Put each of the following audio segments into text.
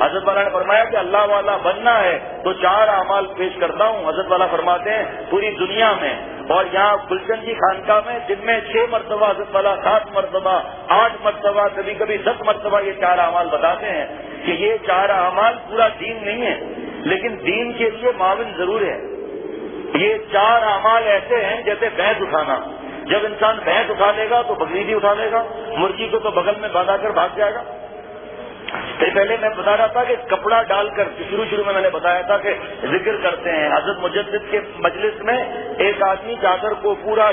حضرت والا نے فرمایا کہ اللہ والا بننا ہے تو 4 اعمال پیش کرتا ہوں. حضرت والا فرماتے ہیں پوری دنیا میں اور یہاں گلشن کی خانقاہ میں دن میں 6 مرتبہ حضرت والا 7 مرتبہ 8 مرتبہ کبھی کبھی 10 مرتبہ یہ 4 اعمال بتاتے ہیں کہ یہ 4 اعمال پورا دین نہیں ہے لیکن دین کے لیے معاون ضرور ہے. یہ 4 اعمال ایسے ہیں جیسے بھینس اٹھانا. جب انسان بھینس اٹھا لے گا تو بکری بھی اٹھا لے گا, مرغی کو تو بغل میں باندھا کر بھاگ جائے گا. پہلے میں بتا رہا تھا کہ کپڑا ڈال کر شروع میں نے بتایا تھا کہ ذکر کرتے ہیں. حضرت مجدد کے مجلس میں ایک آدمی چادر کو پورا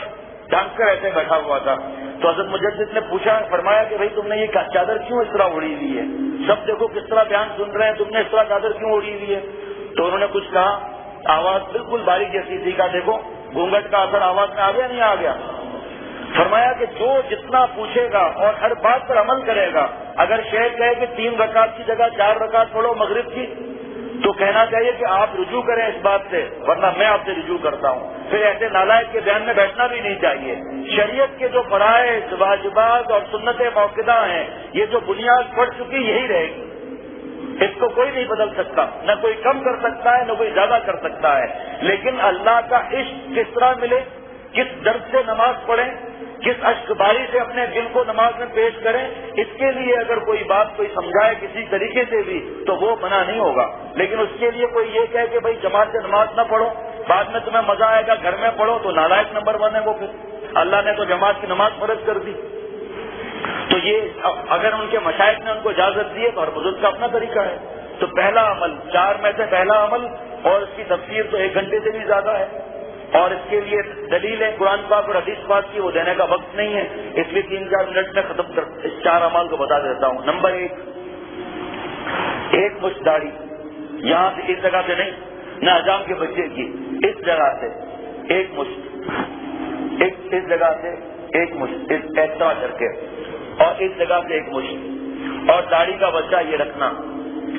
ڈھانک کر ایسے بیٹھا ہوا تھا تو حضرت مجدد نے پوچھا, فرمایا کہ بھائی تم نے یہ چادر کیوں اس طرح اڑی ہوئی ہے؟ سب دیکھو کس طرح بیان سن رہے ہیں, تم نے اس طرح چادر کیوں اڑی ہوئی ہے؟ تو انہوں نے کچھ کہا, آواز بالکل باریک جیسی تھی. کا دیکھو گھونگھٹ کا اثر آواز میں آ گیا نہیں آ گیا؟ فرمایا کہ جو جتنا پوچھے گا اور ہر بات پر عمل کرے گا, اگر شیخ کہے کہ 3 رکعت کی جگہ 4 رکعت پڑھو مغرب کی تو کہنا چاہیے کہ آپ رجوع کریں اس بات سے, ورنہ میں آپ سے رجوع کرتا ہوں. پھر ایسے نالائق کے بیان میں بیٹھنا بھی نہیں چاہیے. شریعت کے جو فرائض واجبات اور سنت موقدہ ہیں, یہ جو بنیاد پڑ چکی یہی رہے گی. اس کو کوئی نہیں بدل سکتا, نہ کوئی کم کر سکتا ہے نہ کوئی زیادہ کر سکتا ہے. لیکن اللہ کا عشق کس طرح ملے, کس درد سے نماز پڑھیں, کس اشک باری سے اپنے دل کو نماز میں پیش کریں, اس کے لیے اگر کوئی بات کوئی سمجھائے کسی طریقے سے بھی تو وہ منع نہیں ہوگا. لیکن اس کے لیے کوئی یہ کہے کہ بھائی جماعت سے نماز نہ پڑھو, بعد میں تمہیں مزہ آئے گا گھر میں پڑھو, تو نالائق نمبر 1 ہے وہ. پھر اللہ نے تو جماعت کی نماز فرض کر دی. تو یہ اگر ان کے مشائخ نے ان کو اجازت دی ہے تو ہر بزرگ کا اپنا طریقہ ہے. تو پہلا عمل 4 میں سے پہلا عمل, اور اس کی تفسیر تو 1 گھنٹے سے بھی زیادہ ہے, اور اس کے لیے دلیل ہے قرآن پاک اور حدیث پاک کی, وہ دینے کا وقت نہیں ہے, اس لیے 3-4 منٹ میں ختم کر اس 4 اعمال کو بتا دیتا ہوں. نمبر 1, 1 مشت داڑھی, یہاں سے اس جگہ سے نہیں, نہ حجام کے بچے کی, اس جگہ سے 1 مشت, اس جگہ سے 1 مشت, اس طرح کر کے, اور اس جگہ سے 1 مشت, اور داڑھی کا بچہ یہ رکھنا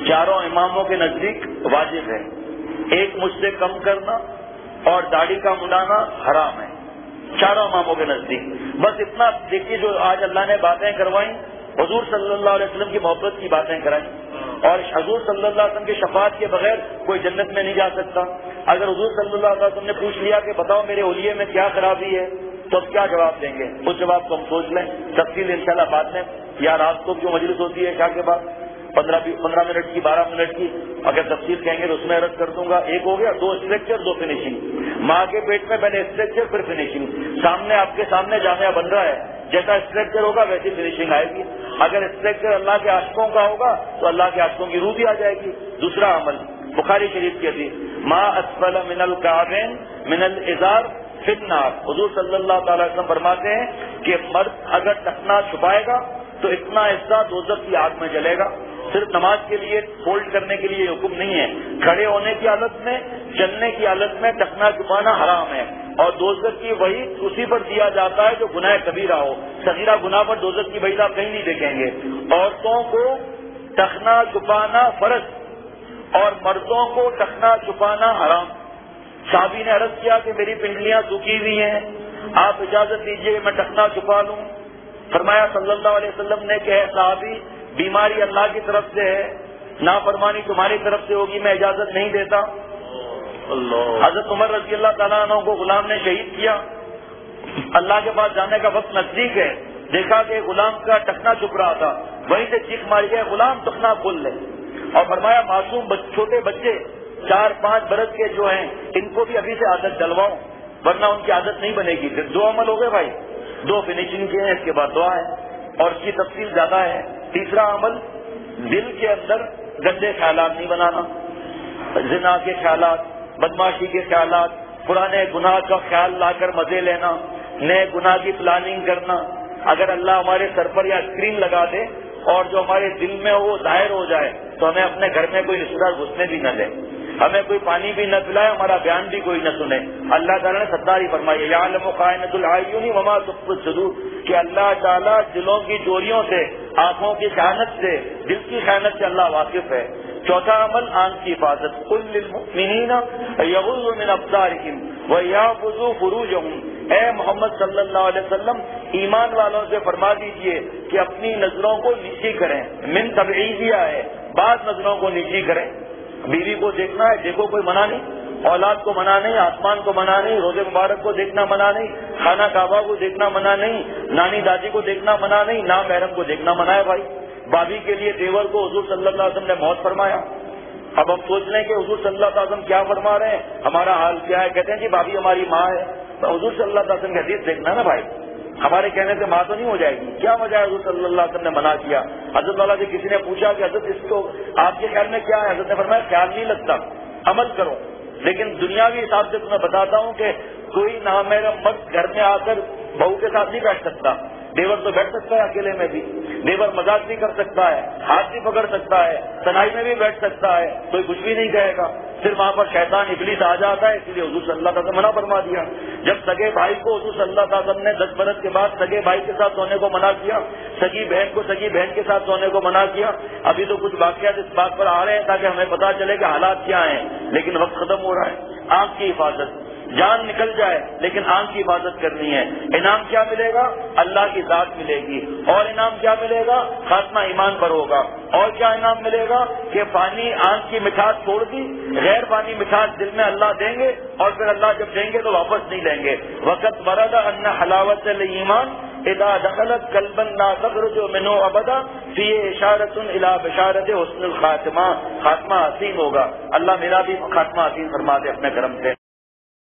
4 اماموں کے نزدیک واجب ہے. 1 مشت سے کم کرنا اور داڑھی کا منڈانا حرام ہے 4 اماموں کے نزدیک. بس اتنا دیکھیے, جو آج اللہ نے باتیں کروائیں, حضور صلی اللہ علیہ وسلم کی محبت کی باتیں کرائیں, اور حضور صلی اللہ علیہ وسلم کی شفاعت کے بغیر کوئی جنت میں نہیں جا سکتا. اگر حضور صلی اللہ علیہ وسلم نے پوچھ لیا کہ بتاؤ میرے اولیے میں کیا خرابی ہے, تو اب کیا جواب دیں گے؟ اس جواب کو ہم سوچ لیں, تفصیل انشاءاللہ بعد میں, یا رات کو جو مجلس ہوتی ہے کیا کے بعد 15 منٹ کی 12 منٹ کی, اگر تفصیل کہیں گے تو اس میں عرض کر دوں گا. 1 ہو گیا, 2 اسٹرکچر 2 فنیشنگ. ماں کے پیٹ میں پہلے اسٹرکچر پھر فنیشنگ. سامنے آپ کے سامنے جامعہ بن رہا ہے, جیسا اسٹرکچر ہوگا ویسی فنیشنگ آئے گی. اگر اسٹرکچر اللہ کے عاشقوں کا ہوگا تو اللہ کے عاشقوں کی روح بھی آ جائے گی. دوسرا عمل بخاری شریف کی حدیث, ما اسفل من الکعبین من الازار فی النار. حضور صلی اللہ تعالی وسلم فرماتے ہیں کہ مرد اگر ٹخنا چھپائے گا تو اتنا حصہ دوزخ کی آگ میں جلے گا. صرف نماز کے لیے فولڈ کرنے کے لیے حکم نہیں ہے, کھڑے ہونے کی حالت میں, چلنے کی حالت میں ٹخنا چھپانا حرام ہے. اور دوزخ کی وہی اسی پر دیا جاتا ہے جو گناہ کبیرہ ہو. صغیرہ گناہ پر دوزخ کی وحید آپ کہیں نہیں دیکھیں گے. عورتوں کو ٹخنا چھپانا فرض اور مردوں کو ٹخنا چھپانا حرام. صحابی نے عرض کیا کہ میری پنڈلیاں سوکھی ہوئی ہیں, آپ اجازت دیجیے میں ٹخنا چھپا لوں. فرمایا صلی اللہ علیہ وسلم نے کہ صحابی, بیماری اللہ کی طرف سے ہے, نافرمانی تمہاری طرف سے ہوگی, میں اجازت نہیں دیتا. حضرت عمر رضی اللہ تعالیٰ عنہ کو غلام نے شہید کیا, اللہ کے پاس جانے کا وقت نزدیک ہے, دیکھا کہ غلام کا ٹخنا چھپ رہا تھا, وہیں سے چیخ ماری گئے غلام ٹخنا کھول لے. اور فرمایا معصوم چھوٹے بچے 4-5 برس کے جو ہیں ان کو بھی ابھی سے عادت ڈلواؤ, ورنہ ان کی عادت نہیں بنے گی. پھر 2 عمل ہو گئے بھائی, 2 فنیشنگ کے ہیں, اس کے بعد دعا ہے, اور اس کی تفصیل زیادہ ہے. تیسرا عمل, دل کے اندر گندے خیالات نہیں بنانا, زنا کے خیالات, بدماشی کے خیالات, پرانے گناہ کا خیال لا کر مزے لینا, نئے گناہ کی پلاننگ کرنا. اگر اللہ ہمارے سر پر یا اسکرین لگا دے اور جو ہمارے دل میں وہ ظاہر ہو جائے تو ہمیں اپنے گھر میں کوئی رشتہ دار گھسنے بھی نہ دے, ہمیں کوئی پانی بھی نہ پلائے, ہمارا بیان بھی کوئی نہ سنے. اللہ تعالیٰ نے 17 ہی فرمائی, یعلم خائنۃ الاعین وما تخفی الصدور, کہ اللہ تعالیٰ دلوں کی چوریوں سے, آنکھوں کی خیانت سے, دل کی خیانت سے اللہ واقف ہے. چوتھا عمل آنکھ کی حفاظت, قل للمؤمنین یغضوا من ابصارہم ویحفظوا فروجہم, اے محمد صلی اللہ علیہ وسلم ایمان والوں سے فرما دیجئے کہ اپنی نظروں کو نیچی کریں. من تبعیضیہ ہے، بعض نظروں کو نیچی کریں. بیوی کو دیکھنا ہے دیکھو، کوئی منع نہیں، اولاد کو منع نہیں، آسمان کو منع نہیں، روزے مبارک کو دیکھنا منع نہیں، خانہ کعبہ کو دیکھنا منع نہیں، نانی دادی کو دیکھنا منع نہیں، نامحرم کو دیکھنا منع ہے. بھائی بھابھی کے لیے دیور کو حضور صلی اللہ علیہ وسلم نے موت فرمایا. اب ہم سوچ لیں کہ حضور صلی اللہ علیہ وسلم کیا فرما رہے ہیں، ہمارا حال کیا ہے. کہتے ہیں جی بھابھی ہماری ماں ہے. حضور صلی اللہ علیہ وسلم کی حدیث دیکھنا نا بھائی، ہمارے کہنے سے ماں تو نہیں ہو جائے گی. کیا وجہ ہے حضور صلی اللہ علیہ وسلم نے منع کیا؟ حضرت والا سے کسی نے پوچھا کہ حضرت اس کو آپ کے خیال میں کیا ہے؟ حضرت نے فرمایا خیال نہیں لگتا، عمل کرو. لیکن دنیاوی حساب سے تمہیں بتاتا ہوں کہ کوئی نامحرم مرد گھر میں آ کر بہو کے ساتھ نہیں بیٹھ سکتا. دیور تو بیٹھ سکتا ہے اکیلے میں بھی، دیور مذاق بھی کر سکتا ہے، ہاتھ بھی پکڑ سکتا ہے، تنہائی میں بھی بیٹھ سکتا ہے، کوئی کچھ بھی نہیں کہے گا. پھر وہاں پر شیطان ابلیس آ جاتا ہے، اس لیے حضور صلی اللہ علیہ وسلم نے منع فرما دیا. جب سگے بھائی کو حضور صلی اللہ علیہ وسلم نے 10 برس کے بعد سگے بھائی کے ساتھ سونے کو منع کیا، سگی بہن کو سگی بہن کے ساتھ سونے کو منع کیا. ابھی تو کچھ واقعات اس بات پر آ رہے ہیں تاکہ ہمیں پتہ چلے کہ حالات کیا ہیں، لیکن وقت ختم ہو رہا ہے. آنکھ کی حفاظت، جان نکل جائے لیکن آنکھ کی حفاظت کرنی ہے. انعام کیا ملے گا؟ اللہ کی ذات ملے گی. اور انعام کیا ملے گا؟ خاتمہ ایمان پر ہوگا. اور کیا انعام ملے گا؟ کہ پانی آنکھ کی مٹھاس چھوڑ دی، غیر پانی مٹھاس دل میں اللہ دیں گے، اور پھر اللہ جب دیں گے تو واپس نہیں لیں گے. وقت ورد ان حلاوت الایمان اذا دخلت قلبا لا تخرج منه ابدا فی اشارۃ الی بشارۃ حسن الخاتمہ. خاتمہ حسین ہوگا. اللہ میرا بھی خاتمہ حسین فرما دے اپنے کرم سے.